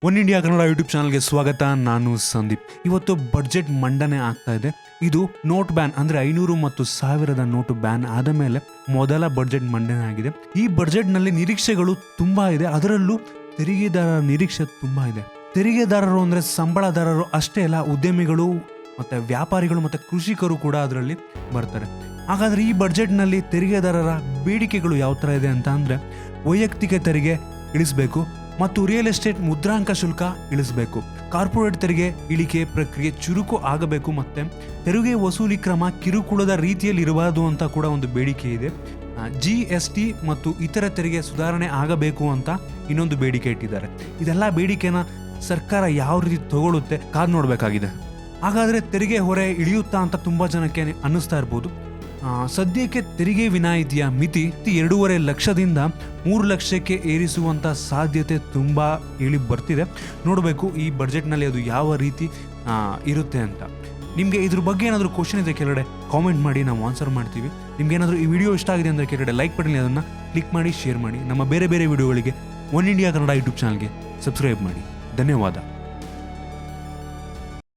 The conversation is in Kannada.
ಒನ್ ಇಂಡಿಯಾ ಕನ್ನಡ ಯೂಟ್ಯೂಬ್ ಚಾನಲ್ಗೆ ಸ್ವಾಗತ. ನಾನು ಸಂದೀಪ್. ಇವತ್ತು ಬಡ್ಜೆಟ್ ಮಂಡನೆ ಆಗ್ತಾ ಇದೆ. ಇದು ನೋಟ್ ಬ್ಯಾನ್ ಅಂದರೆ 500 ಮತ್ತು 1000 ನೋಟು ಬ್ಯಾನ್ ಆದ ಮೇಲೆ ಮೊದಲ ಬಡ್ಜೆಟ್ ಮಂಡನೆ ಆಗಿದೆ. ಈ ಬಡ್ಜೆಟ್ನಲ್ಲಿ ನಿರೀಕ್ಷೆಗಳು ತುಂಬ ಇದೆ. ಅದರಲ್ಲೂ ತೆರಿಗೆದಾರರ ನಿರೀಕ್ಷೆ ತುಂಬ ಇದೆ. ತೆರಿಗೆದಾರರು ಅಂದರೆ ಸಂಬಳದಾರರು ಅಷ್ಟೇ ಅಲ್ಲ, ಉದ್ಯಮಿಗಳು ಮತ್ತು ವ್ಯಾಪಾರಿಗಳು ಮತ್ತು ಕೃಷಿಕರು ಕೂಡ ಅದರಲ್ಲಿ ಬರ್ತಾರೆ. ಹಾಗಾದರೆ ಈ ಬಡ್ಜೆಟ್ನಲ್ಲಿ ತೆರಿಗೆದಾರರ ಬೇಡಿಕೆಗಳು ಯಾವ ಥರ ಇದೆ ಅಂತ ಅಂದರೆ, ವೈಯಕ್ತಿಕ ತೆರಿಗೆ ಇಳಿಸಬೇಕು ಮತ್ತು ರಿಯಲ್ ಎಸ್ಟೇಟ್ ಮುದ್ರಾಂಕ ಶುಲ್ಕ ಇಳಿಸಬೇಕು. ಕಾರ್ಪೊರೇಟ್ ತೆರಿಗೆ ಇಳಿಕೆ ಪ್ರಕ್ರಿಯೆ ಚುರುಕು ಆಗಬೇಕು ಮತ್ತು ತೆರಿಗೆ ವಸೂಲಿ ಕ್ರಮ ಕಿರುಕುಳದ ರೀತಿಯಲ್ಲಿ ಇರಬಾರದು ಅಂತ ಕೂಡ ಒಂದು ಬೇಡಿಕೆ ಇದೆ. GST ಮತ್ತು ಇತರ ತೆರಿಗೆ ಸುಧಾರಣೆ ಆಗಬೇಕು ಅಂತ ಇನ್ನೊಂದು ಬೇಡಿಕೆ ಇಟ್ಟಿದ್ದಾರೆ. ಇದೆಲ್ಲ ಬೇಡಿಕೆನ ಸರ್ಕಾರ ಯಾವ ರೀತಿ ತಗೊಳ್ಳುತ್ತೆ ಕಾದು ನೋಡಬೇಕಾಗಿದೆ. ಹಾಗಾದರೆ ತೆರಿಗೆ ಹೊರೆ ಇಳಿಯುತ್ತಾ ಅಂತ ತುಂಬ ಜನಕ್ಕೆ ಅನ್ನಿಸ್ತಾ ಇರ್ಬೋದು. ಸದ್ಯಕ್ಕೆ ತೆರಿಗೆ ವಿನಾಯಿತಿಯ ಮಿತಿ 2.5 ಲಕ್ಷದಿಂದ 3 ಲಕ್ಷಕ್ಕೆ ಏರಿಸುವಂಥ ಸಾಧ್ಯತೆ ತುಂಬ ಹೇಳಿ ಬರ್ತಿದೆ. ನೋಡಬೇಕು ಈ ಬಡ್ಜೆಟ್ನಲ್ಲಿ ಅದು ಯಾವ ರೀತಿ ಇರುತ್ತೆ ಅಂತ. ನಿಮಗೆ ಇದ್ರ ಬಗ್ಗೆ ಏನಾದರೂ ಕ್ವಶನ್ ಇದೆ ಕೆಳಗಡೆ ಕಾಮೆಂಟ್ ಮಾಡಿ, ನಾವು ಆನ್ಸರ್ ಮಾಡ್ತೀವಿ. ನಿಮ್ಗೆ ಏನಾದರೂ ಈ ವಿಡಿಯೋ ಇಷ್ಟ ಆಗಿದೆ ಅಂದರೆ ಕೆಳಗಡೆ ಲೈಕ್ ಬಟನ್ ಅದನ್ನು ಕ್ಲಿಕ್ ಮಾಡಿ ಶೇರ್ ಮಾಡಿ. ನಮ್ಮ ಬೇರೆ ಬೇರೆ ವಿಡಿಯೋಗಳಿಗೆ ಒನ್ ಇಂಡಿಯಾ ಕನ್ನಡ ಯೂಟ್ಯೂಬ್ ಚಾನಲ್ಗೆ ಸಬ್ಸ್ಕ್ರೈಬ್ ಮಾಡಿ. ಧನ್ಯವಾದ.